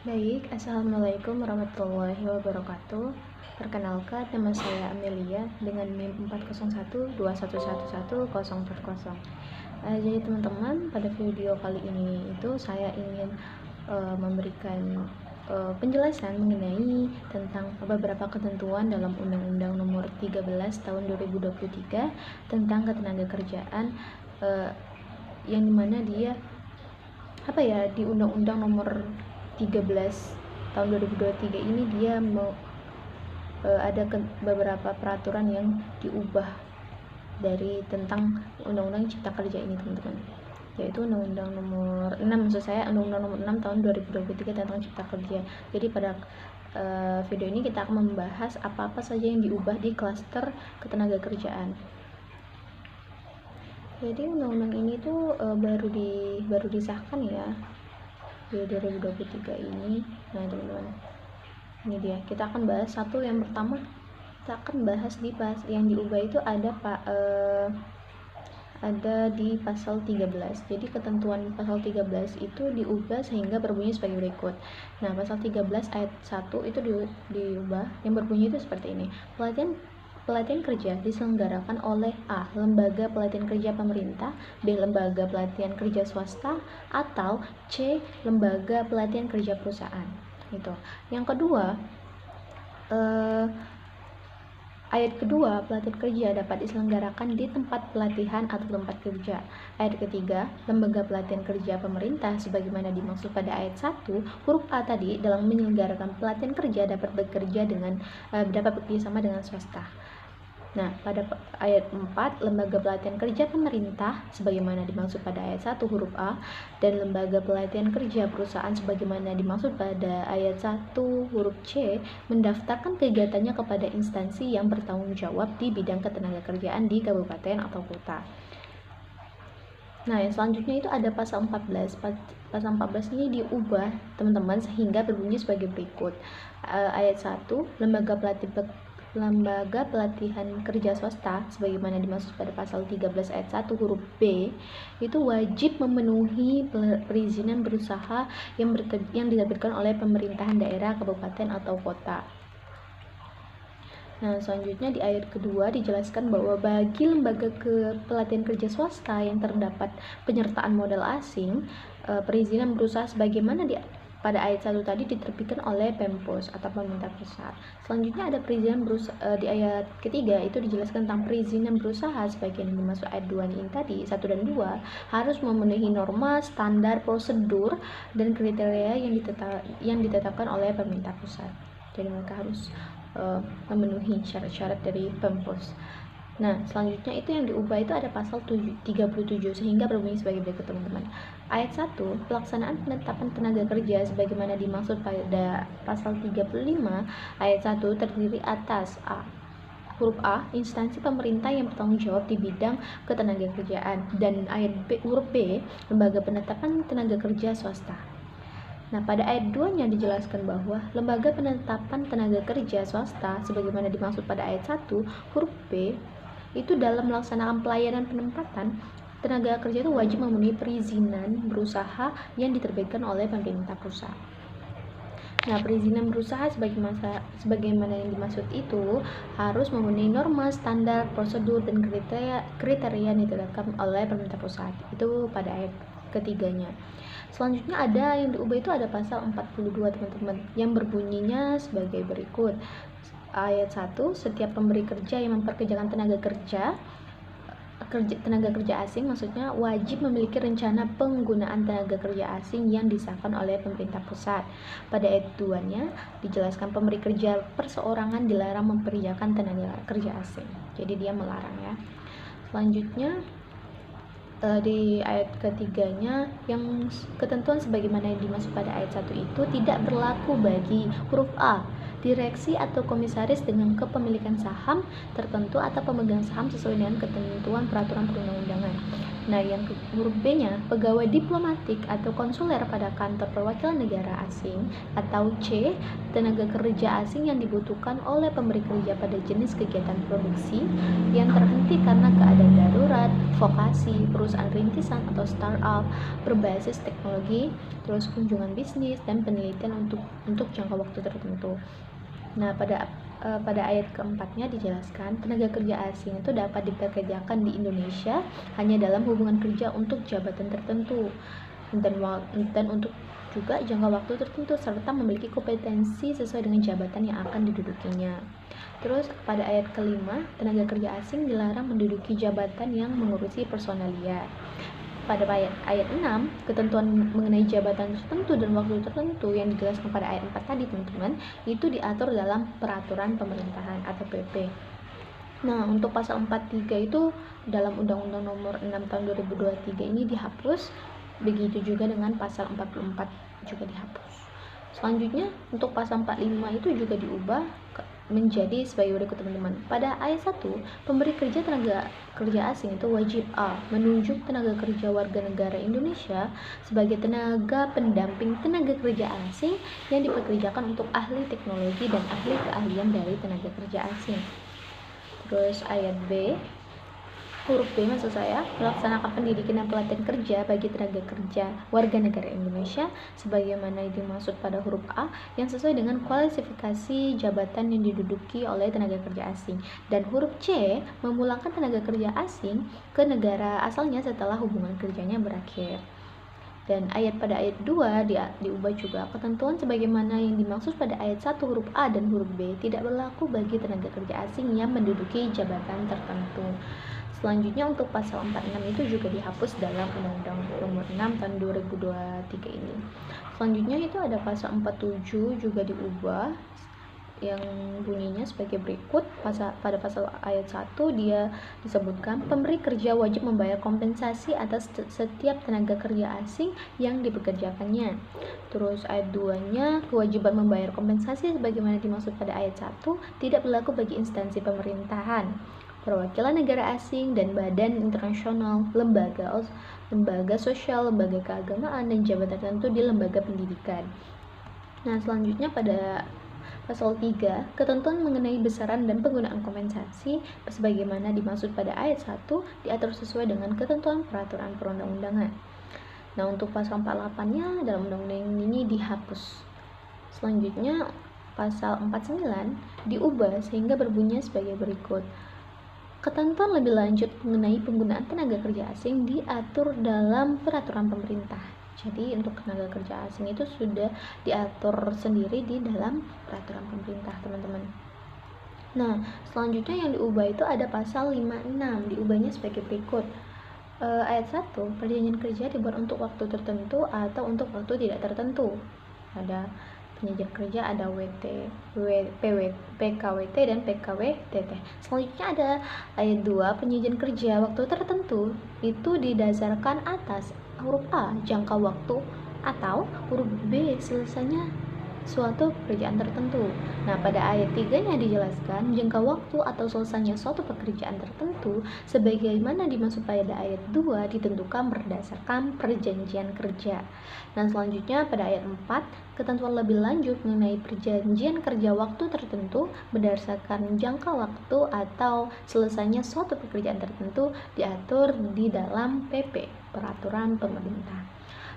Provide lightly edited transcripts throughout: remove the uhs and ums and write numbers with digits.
Baik, Assalamualaikum warahmatullahi wabarakatuh. Perkenalkan, nama saya Amelia dengan NIM 40121111040. Jadi teman-teman, pada video kali ini itu saya ingin memberikan penjelasan mengenai tentang beberapa ketentuan dalam Undang-Undang Nomor 13 Tahun 2023 tentang ketenagakerjaan, yang dimana dia di Undang-Undang Nomor 13 tahun 2023 ini dia ada beberapa peraturan yang diubah dari tentang Undang-Undang Cipta Kerja ini, teman-teman, yaitu Undang-Undang Nomor 6 Undang-Undang Nomor 6 tahun 2023 tentang Cipta Kerja. Jadi pada video ini kita akan membahas apa-apa saja yang diubah di klaster ketenagakerjaan. Jadi undang-undang ini tuh baru disahkan ya di 2023 ini. Nah teman-teman, ini dia, kita akan bahas satu. Yang pertama kita akan bahas yang diubah itu ada di pasal 13. Jadi ketentuan pasal 13 itu diubah sehingga berbunyi sebagai berikut. Nah, pasal 13 ayat 1 itu diubah yang berbunyi itu seperti ini. Pelatihan kerja diselenggarakan oleh A. Lembaga pelatihan kerja pemerintah, B. Lembaga pelatihan kerja swasta, atau C. Lembaga pelatihan kerja perusahaan. Itu. Yang kedua, ayat kedua, pelatihan kerja dapat diselenggarakan di tempat pelatihan atau tempat kerja. Ayat ketiga, lembaga pelatihan kerja pemerintah sebagaimana dimaksud pada ayat 1, huruf A tadi, dalam menyelenggarakan pelatihan kerja dapat bekerja sama dengan swasta. Nah, pada ayat 4, lembaga pelatihan kerja pemerintah sebagaimana dimaksud pada ayat 1 huruf A, dan lembaga pelatihan kerja perusahaan sebagaimana dimaksud pada ayat 1 huruf C mendaftarkan kegiatannya kepada instansi yang bertanggung jawab di bidang ketenagakerjaan di kabupaten atau kota. Nah, yang selanjutnya itu ada pasal 14. Pasal 14 ini diubah, teman-teman, sehingga berbunyi sebagai berikut. Ayat 1, lembaga pelatihan kerja swasta sebagaimana dimaksud pada pasal 13 ayat 1 huruf B itu wajib memenuhi perizinan berusaha yang diterbitkan oleh pemerintahan daerah, kabupaten atau kota. Nah, selanjutnya di ayat kedua dijelaskan bahwa bagi lembaga pelatihan kerja swasta yang terdapat penyertaan modal asing, perizinan berusaha sebagaimana pada ayat 1 tadi diterbitkan oleh Pempos atau pemerintah pusat. Selanjutnya ada perizinan berusaha, di ayat ketiga itu dijelaskan tentang perizinan berusaha sebagian yang dimaksud ayat 2 ini tadi, 1 dan 2 harus memenuhi norma, standar, prosedur, dan kriteria yang ditetapkan oleh pemerintah pusat. Jadi mereka harus memenuhi syarat-syarat dari Pempos. Nah, selanjutnya itu yang diubah itu ada pasal 37 sehingga berbunyi sebagai berikut, teman-teman. Ayat 1, pelaksanaan penetapan tenaga kerja sebagaimana dimaksud pada pasal 35 ayat 1 terdiri atas huruf A, instansi pemerintah yang bertanggung jawab di bidang ketenagakerjaan, dan ayat B, huruf B, lembaga penetapan tenaga kerja swasta. Nah, pada ayat 2-nya dijelaskan bahwa lembaga penetapan tenaga kerja swasta sebagaimana dimaksud pada ayat 1 huruf B itu dalam melaksanakan pelayanan penempatan tenaga kerja itu wajib memenuhi perizinan berusaha yang diterbitkan oleh pemerintah pusat. Nah, perizinan berusaha sebagaimana yang dimaksud itu harus memenuhi norma, standar, prosedur, dan kriteria yang ditetapkan oleh pemerintah pusat. Itu pada ayat ketiganya. Selanjutnya ada yang diubah itu ada pasal 42, teman-teman, yang berbunyinya sebagai berikut. Ayat 1, setiap pemberi kerja yang memperkerjakan tenaga kerja asing maksudnya wajib memiliki rencana penggunaan tenaga kerja asing yang disahkan oleh pemerintah pusat. Pada ayat 2-nya dijelaskan pemberi kerja perseorangan dilarang memperkerjakan tenaga kerja asing. Jadi dia melarang ya. Selanjutnya di ayat ketiganya yang ketentuan sebagaimana yang dimaksud pada ayat 1 itu tidak berlaku bagi huruf A direksi atau komisaris dengan kepemilikan saham tertentu atau pemegang saham sesuai dengan ketentuan peraturan perundang-undangan. Nah, yang huruf B-nya, pegawai diplomatik atau konsuler pada kantor perwakilan negara asing, atau C, tenaga kerja asing yang dibutuhkan oleh pemberi kerja pada jenis kegiatan produksi yang terhenti karena keadaan darurat, vokasi, perusahaan rintisan atau startup berbasis teknologi, terus kunjungan bisnis dan penelitian untuk jangka waktu tertentu. Nah, pada ayat keempatnya dijelaskan tenaga kerja asing itu dapat dipekerjakan di Indonesia hanya dalam hubungan kerja untuk jabatan tertentu dan untuk juga jangka waktu tertentu serta memiliki kompetensi sesuai dengan jabatan yang akan didudukinya. Terus pada ayat kelima, tenaga kerja asing dilarang menduduki jabatan yang mengurusi personalia. Pada ayat 6, ketentuan mengenai jabatan tertentu dan waktu tertentu yang dijelaskan pada ayat 4 tadi, teman-teman, itu diatur dalam peraturan pemerintahan atau PP. Nah, untuk pasal 43 itu dalam Undang-Undang Nomor 6 Tahun 2023 ini dihapus, begitu juga dengan pasal 44 juga dihapus. Selanjutnya, untuk pasal 45 itu juga diubah menjadi sebagai berikut, teman-teman. Pada ayat 1, pemberi kerja tenaga kerja asing itu wajib A. menunjuk tenaga kerja warga negara Indonesia sebagai tenaga pendamping tenaga kerja asing yang dipekerjakan untuk ahli teknologi dan ahli keahlian dari tenaga kerja asing. Terus ayat B, huruf B maksud saya, melaksanakan pendidikan dan pelatihan kerja bagi tenaga kerja warga negara Indonesia sebagaimana dimaksud pada huruf A yang sesuai dengan kualifikasi jabatan yang diduduki oleh tenaga kerja asing. Dan huruf C, memulangkan tenaga kerja asing ke negara asalnya setelah hubungan kerjanya berakhir. Dan pada ayat 2 diubah juga, ketentuan sebagaimana yang dimaksud pada ayat 1 huruf A dan huruf B tidak berlaku bagi tenaga kerja asing yang menduduki jabatan tertentu. Selanjutnya untuk pasal 46 itu juga dihapus dalam Undang-Undang Nomor 6 Tahun 2023 ini. Selanjutnya itu ada pasal 47 juga diubah yang bunyinya sebagai berikut. Pada pasal ayat 1 dia disebutkan pemberi kerja wajib membayar kompensasi atas setiap tenaga kerja asing yang dipekerjakannya. Terus ayat 2-nya, kewajiban membayar kompensasi sebagaimana dimaksud pada ayat 1 tidak berlaku bagi instansi pemerintahan, perwakilan negara asing dan badan internasional, lembaga sosial, lembaga keagamaan, dan jabatan tertentu di lembaga pendidikan. Nah, selanjutnya pada pasal 3, ketentuan mengenai besaran dan penggunaan kompensasi sebagaimana dimaksud pada ayat 1 diatur sesuai dengan ketentuan peraturan perundang-undangan. Nah, untuk pasal 48-nya dalam undang-undang ini dihapus. Selanjutnya pasal 49 diubah sehingga berbunyi sebagai berikut. Ketentuan lebih lanjut mengenai penggunaan tenaga kerja asing diatur dalam peraturan pemerintah. Jadi untuk tenaga kerja asing itu sudah diatur sendiri di dalam peraturan pemerintah, teman-teman. Nah, selanjutnya yang diubah itu ada pasal 56, diubahnya sebagai berikut. Ayat 1, perjanjian kerja dibuat untuk waktu tertentu atau untuk waktu tidak tertentu. Ada perjanjian kerja, ada PKWT dan PKWTT. Selanjutnya ada ayat 2, perjanjian kerja waktu tertentu itu didasarkan atas huruf A, jangka waktu, atau huruf B, selesainya suatu pekerjaan tertentu. Nah, pada ayat 3-nya dijelaskan jangka waktu atau selesainya suatu pekerjaan tertentu sebagaimana dimaksud pada ayat 2 ditentukan berdasarkan perjanjian kerja. Dan selanjutnya pada ayat 4, ketentuan lebih lanjut mengenai perjanjian kerja waktu tertentu berdasarkan jangka waktu atau selesainya suatu pekerjaan tertentu diatur di dalam PP, peraturan pemerintah.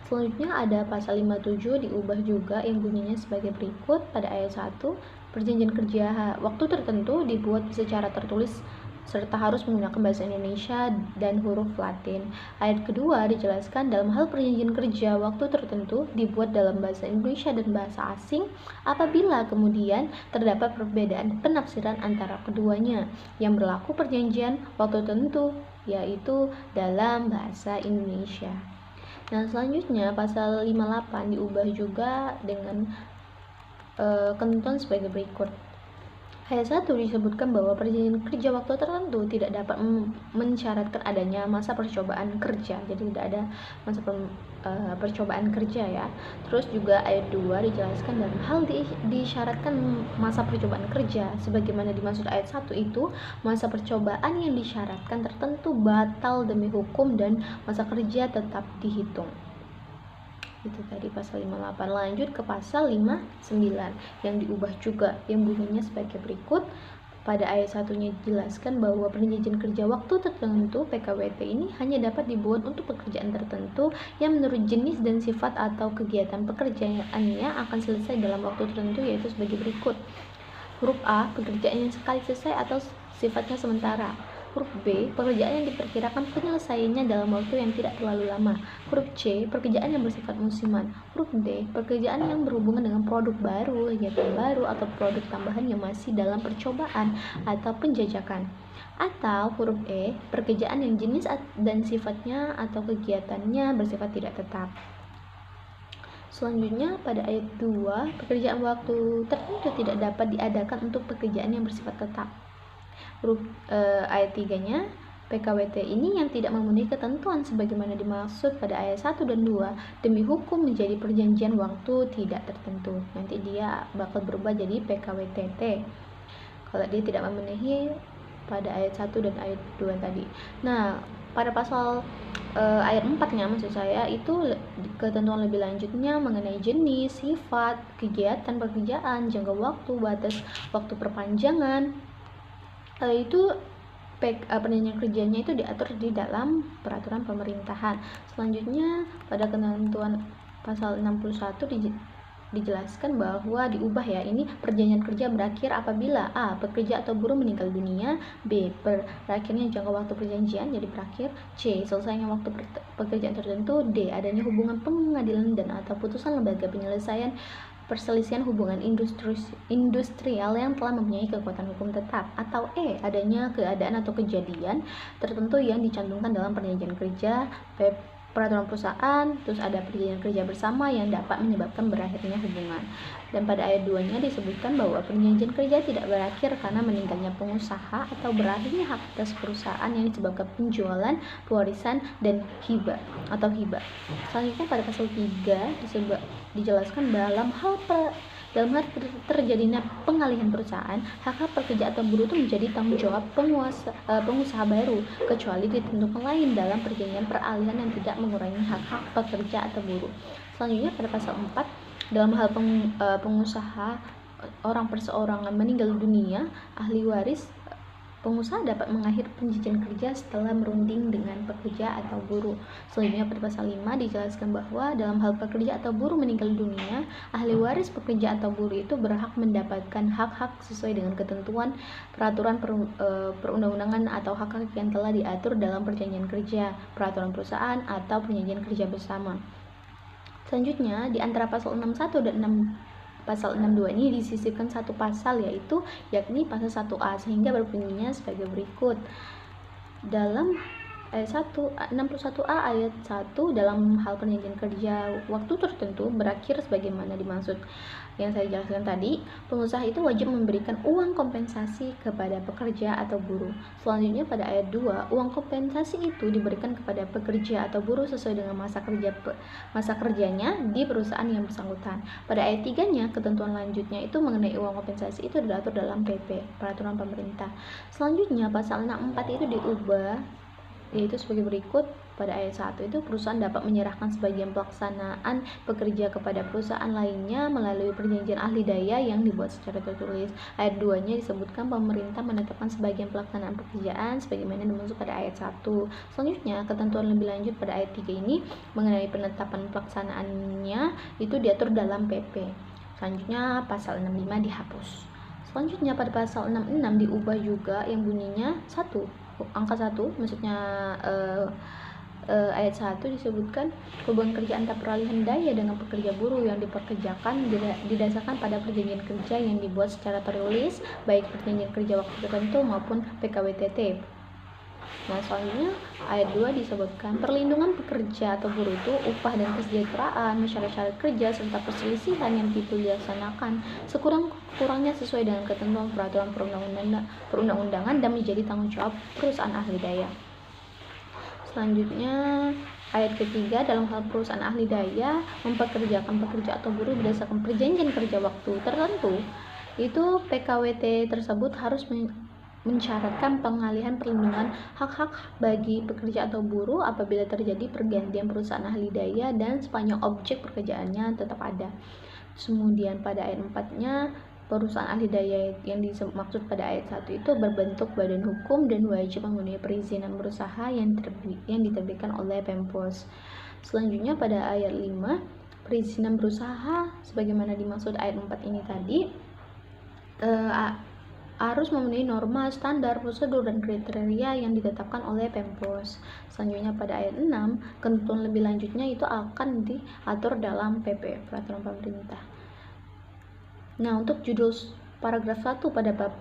Selanjutnya ada pasal 57 diubah juga yang bunyinya sebagai berikut. Pada ayat 1, perjanjian kerja waktu tertentu dibuat secara tertulis serta harus menggunakan bahasa Indonesia dan huruf Latin. Ayat kedua dijelaskan dalam hal perjanjian kerja waktu tertentu dibuat dalam bahasa Indonesia dan bahasa asing apabila kemudian terdapat perbedaan penafsiran antara keduanya yang berlaku perjanjian waktu tertentu yaitu dalam bahasa Indonesia. Nah, selanjutnya pasal 58 diubah juga dengan ketentuan sebagai berikut. Ayat 1 disebutkan bahwa perjanjian kerja waktu tertentu tidak dapat mensyaratkan adanya masa percobaan kerja. Jadi tidak ada masa percobaan kerja ya. Terus juga ayat 2 dijelaskan dalam hal disyaratkan masa percobaan kerja. Sebagaimana dimaksud ayat 1 itu, masa percobaan yang disyaratkan tertentu batal demi hukum dan masa kerja tetap dihitung. Itu tadi pasal 58. Lanjut ke pasal 59 yang diubah juga, yang bunyinya sebagai berikut. Pada ayat 1-nya dijelaskan bahwa perjanjian kerja waktu tertentu PKWT ini hanya dapat dibuat untuk pekerjaan tertentu yang menurut jenis dan sifat atau kegiatan pekerjaannya akan selesai dalam waktu tertentu, yaitu sebagai berikut. Huruf A, pekerjaan yang sekali selesai atau sifatnya sementara. Huruf B, pekerjaan yang diperkirakan penyelesaiannya dalam waktu yang tidak terlalu lama. Huruf C, pekerjaan yang bersifat musiman. Huruf D, pekerjaan yang berhubungan dengan produk baru, kegiatan baru, atau produk tambahan yang masih dalam percobaan atau penjajakan. Atau huruf E, pekerjaan yang jenis dan sifatnya atau kegiatannya bersifat tidak tetap. Selanjutnya pada ayat 2, pekerjaan waktu tertentu tidak dapat diadakan untuk pekerjaan yang bersifat tetap. Huruf ayat 3-nya, PKWT ini yang tidak memenuhi ketentuan sebagaimana dimaksud pada ayat 1 dan 2 demi hukum menjadi perjanjian waktu tidak tertentu. Nanti dia bakal berubah jadi PKWTT kalau dia tidak memenuhi pada ayat 1 dan ayat 2 tadi. Nah, pada pasal ayat 4-nya maksud saya itu ketentuan lebih lanjutnya mengenai jenis, sifat, kegiatan pekerjaan, jangka waktu, batas waktu perpanjangan. Itu perjanjian kerjanya itu diatur di dalam peraturan pemerintahan. Selanjutnya pada ketentuan pasal 61 dijelaskan bahwa diubah ya, ini perjanjian kerja berakhir apabila A, pekerja atau buruh meninggal dunia, B, berakhirnya jangka waktu perjanjian jadi berakhir, C, selesainya waktu pekerjaan tertentu, D, adanya hubungan pengadilan dan atau putusan lembaga penyelesaian perselisihan hubungan industrial yang telah mempunyai kekuatan hukum tetap, atau E, adanya keadaan atau kejadian tertentu yang dicantumkan dalam perjanjian kerja, peraturan perusahaan, terus ada perjanjian kerja bersama yang dapat menyebabkan berakhirnya hubungan. Dan pada ayat 2-nya disebutkan bahwa perjanjian kerja tidak berakhir karena meninggalnya pengusaha atau berakhirnya hak atas perusahaan yang disebabkan penjualan, pewarisan, dan hibah atau hibah. Selanjutnya pada pasal 3 dijelaskan dalam hal terjadinya pengalihan perusahaan, hak-hak pekerja atau buruh itu menjadi tanggung jawab pengusaha baru, kecuali ditentukan lain dalam perjanjian peralihan yang tidak mengurangi hak-hak pekerja atau buruh. Selanjutnya pada pasal 4, dalam hal pengusaha orang perseorangan meninggal dunia, ahli waris pengusaha dapat mengakhiri perjanjian kerja setelah merunding dengan pekerja atau buruh. Selanjutnya pada pasal 5 dijelaskan bahwa dalam hal pekerja atau buruh meninggal dunia, ahli waris pekerja atau buruh itu berhak mendapatkan hak-hak sesuai dengan ketentuan peraturan perundang-undangan atau hak-hak yang telah diatur dalam perjanjian kerja, peraturan perusahaan, atau perjanjian kerja bersama. Selanjutnya di antara pasal 61 dan Pasal 62 ini disisipkan satu pasal yakni pasal 1A sehingga berbunyinya sebagai berikut. Dalam ayat 61A ayat 1 dalam hal perjanjian kerja waktu tertentu berakhir sebagaimana dimaksud yang saya jelaskan tadi, pengusaha itu wajib memberikan uang kompensasi kepada pekerja atau buruh. Selanjutnya pada ayat 2, uang kompensasi itu diberikan kepada pekerja atau buruh sesuai dengan masa kerjanya di perusahaan yang bersangkutan. Pada ayat 3-nya, ketentuan lanjutnya itu mengenai uang kompensasi itu diatur dalam PP, peraturan pemerintah. Selanjutnya pasal 64 itu diubah yaitu sebagai berikut. Pada ayat 1 itu perusahaan dapat menyerahkan sebagian pelaksanaan pekerja kepada perusahaan lainnya melalui perjanjian ahli daya yang dibuat secara tertulis. Ayat 2-nya disebutkan pemerintah menetapkan sebagian pelaksanaan pekerjaan sebagaimana dimaksud pada ayat 1. Selanjutnya ketentuan lebih lanjut pada ayat 3 ini mengenai penetapan pelaksanaannya itu diatur dalam PP. Selanjutnya pasal 65 dihapus. Selanjutnya pada pasal 66 diubah juga yang bunyinya angka 1, maksudnya ayat 1 disebutkan hubungan kerja antar peralihan daya dengan pekerja buruh yang diperkerjakan didasarkan pada perjanjian kerja yang dibuat secara tertulis, baik perjanjian kerja waktu tertentu maupun PKWTT. Nah, selanjutnya ayat 2 disebutkan perlindungan pekerja atau buruh itu upah dan kesejahteraan, syarat-syarat kerja, serta perselisihan yang dilaksanakan sekurang-kurangnya sesuai dengan ketentuan peraturan perundang-undangan dan menjadi tanggung jawab perusahaan ahli daya. Selanjutnya ayat ketiga, dalam hal perusahaan ahli daya mempekerjakan pekerja atau buruh berdasarkan perjanjian kerja waktu tertentu, itu PKWT tersebut harus mensyaratkan pengalihan perlindungan hak-hak bagi pekerja atau buruh apabila terjadi pergantian perusahaan ahli daya dan sepanjang objek pekerjaannya tetap ada. Kemudian pada ayat 4-nya, perusahaan ahli daya yang dimaksud pada ayat 1 itu berbentuk badan hukum dan wajib memenuhi perizinan berusaha yang diterbitkan oleh Pempros. Selanjutnya pada ayat 5, perizinan berusaha sebagaimana dimaksud ayat 4 ini tadi harus memenuhi norma, standar, prosedur, dan kriteria yang ditetapkan oleh Pempros. Selanjutnya pada ayat 6, ketentuan lebih lanjutnya itu akan diatur dalam PP, Peraturan Pemerintah. Nah, untuk judul paragraf 1 pada bab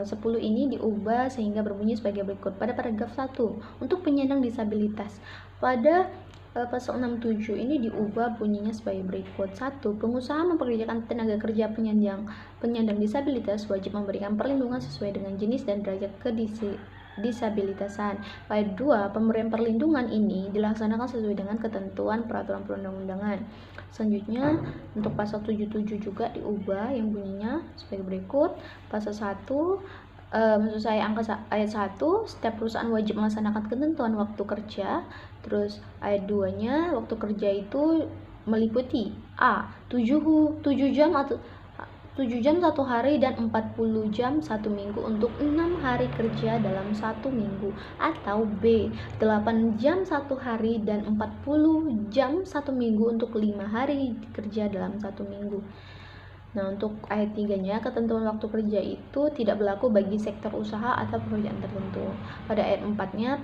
10 ini diubah sehingga berbunyi sebagai berikut. Pada paragraf 1, untuk penyandang disabilitas, pada pasal 67 ini diubah bunyinya sebagai berikut. 1. Pengusaha mempekerjakan tenaga kerja penyandang disabilitas wajib memberikan perlindungan sesuai dengan jenis dan derajat disabilitasan. Ayat 2. Pemberian perlindungan ini dilaksanakan sesuai dengan ketentuan peraturan perundang-undangan. Selanjutnya untuk pasal 77 juga diubah yang bunyinya sebagai berikut. Pasal 1, maksud saya ayat 1, setiap perusahaan wajib melaksanakan ketentuan waktu kerja. Terus ayat 2-nya, waktu kerja itu meliputi A. 7 jam 1 hari dan 40 jam 1 minggu untuk 6 hari kerja dalam 1 minggu, atau B. 8 jam 1 hari dan 40 jam 1 minggu untuk 5 hari kerja dalam 1 minggu. Nah, untuk ayat 3-nya, ketentuan waktu kerja itu tidak berlaku bagi sektor usaha atau pekerjaan tertentu. Pada ayat 4-nya,